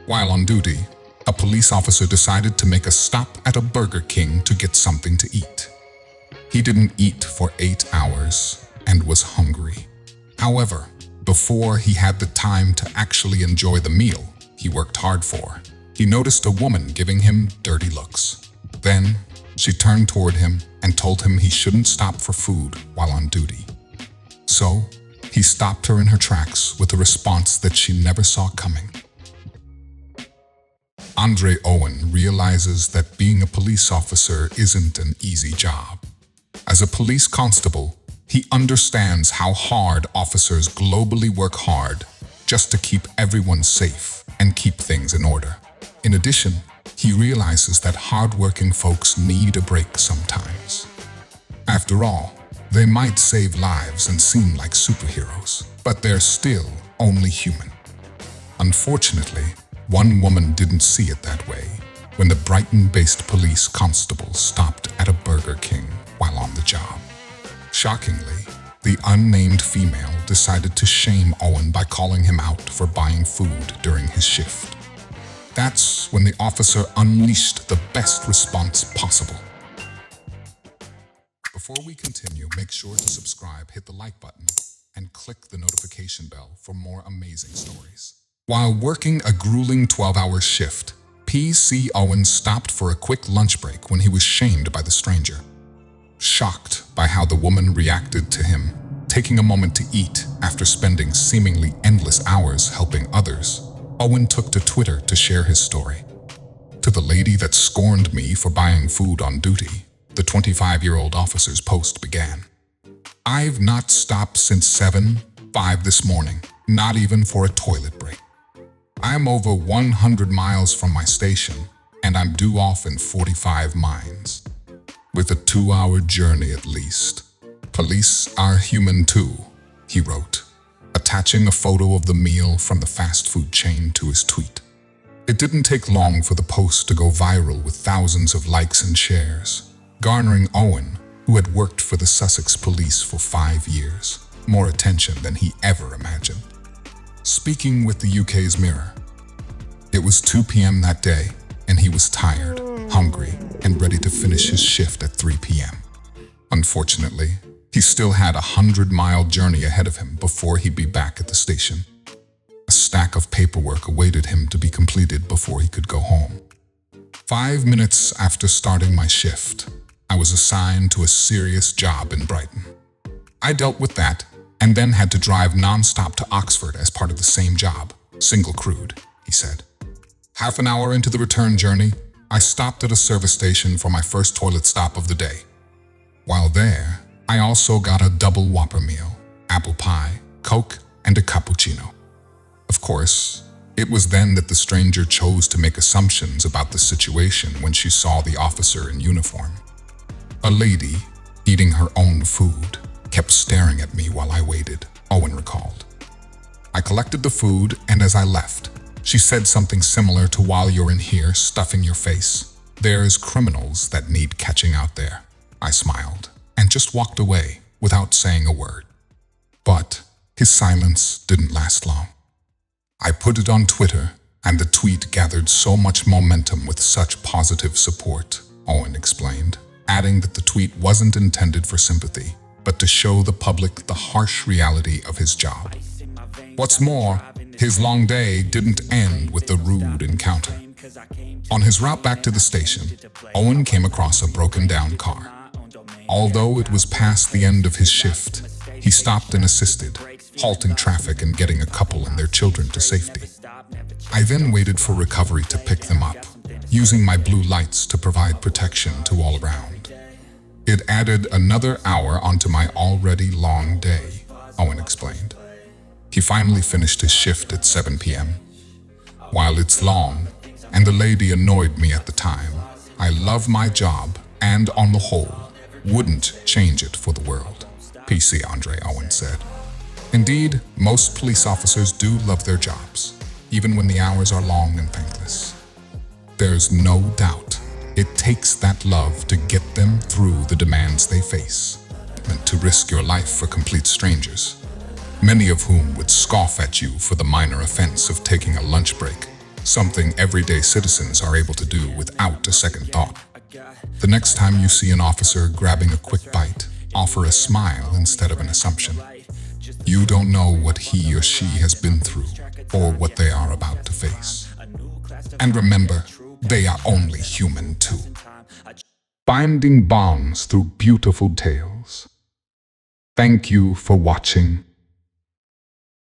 While on duty, a police officer decided to make a stop at a Burger King to get something to eat. He didn't eat for 8 hours and was hungry. However, before he had the time to actually enjoy the meal he worked hard for, he noticed a woman giving him dirty looks. Then, she turned toward him and told him he shouldn't stop for food while on duty. So, he stopped her in her tracks with a response that she never saw coming. Andre Owen realizes that being a police officer isn't an easy job. As a police constable, he understands how hard officers globally work hard just to keep everyone safe and keep things in order. In addition, he realizes that hardworking folks need a break sometimes. After all, they might save lives and seem like superheroes, but they're still only human. Unfortunately, one woman didn't see it that way when the Brighton-based police constable stopped at a Burger King while on the job. Shockingly, the unnamed female decided to shame Owen by calling him out for buying food during his shift. That's when the officer unleashed the best response possible. Before we continue, make sure to subscribe, hit the like button, and click the notification bell for more amazing stories. While working a grueling 12-hour shift, PC Owen stopped for a quick lunch break when he was shamed by the stranger. Shocked by how the woman reacted to him, taking a moment to eat after spending seemingly endless hours helping others, Owen took to Twitter to share his story. To the lady that scorned me for buying food on duty, the 25-year-old officer's post began. I've not stopped since 7:05 this morning, not even for a toilet break. I'm over 100 miles from my station, and I'm due off in 45 miles. With a 2-hour journey at least. Police are human too, he wrote, attaching a photo of the meal from the fast food chain to his tweet. It didn't take long for the post to go viral with thousands of likes and shares, garnering Owen, who had worked for the Sussex police for 5 years, more attention than he ever imagined. Speaking with the UK's Mirror, it was 2 p.m. that day, and he was tired, hungry, and ready to finish his shift at 3 p.m. Unfortunately, he still had a 100-mile journey ahead of him before he'd be back at the station. A stack of paperwork awaited him to be completed before he could go home. 5 minutes after starting my shift, I was assigned to a serious job in Brighton. I dealt with that and then had to drive non-stop to Oxford as part of the same job, single crewed, he said. Half an hour into the return journey, I stopped at a service station for my first toilet stop of the day. While there, I also got a double Whopper meal, apple pie, Coke, and a cappuccino. Of course, it was then that the stranger chose to make assumptions about the situation when she saw the officer in uniform. A lady, eating her own food, kept staring at me while I waited, Owen recalled. I collected the food, and as I left, she said something similar to "While you're in here stuffing your face, there's criminals that need catching out there." I smiled and just walked away without saying a word. But his silence didn't last long. I put it on Twitter, and the tweet gathered so much momentum with such positive support, Owen explained, adding that the tweet wasn't intended for sympathy, but to show the public the harsh reality of his job. What's more, his long day didn't end with the rude encounter. On his route back to the station, Owen came across a broken-down car. Although it was past the end of his shift, he stopped and assisted, halting traffic and getting a couple and their children to safety. I then waited for recovery to pick them up, using my blue lights to provide protection to all around. It added another hour onto my already long day, Owen explained. He finally finished his shift at 7 p.m. While it's long, and the lady annoyed me at the time, I love my job and, on the whole, wouldn't change it for the world, PC Andre Owen said. Indeed, most police officers do love their jobs, even when the hours are long and thankless. There's no doubt it takes that love to get them through the demands they face, and to risk your life for complete strangers, many of whom would scoff at you for the minor offense of taking a lunch break, something everyday citizens are able to do without a second thought. The next time you see an officer grabbing a quick bite, offer a smile instead of an assumption. You don't know what he or she has been through or what they are about to face. And remember, they are only human too. Finding bonds through beautiful tales. Thank you for watching.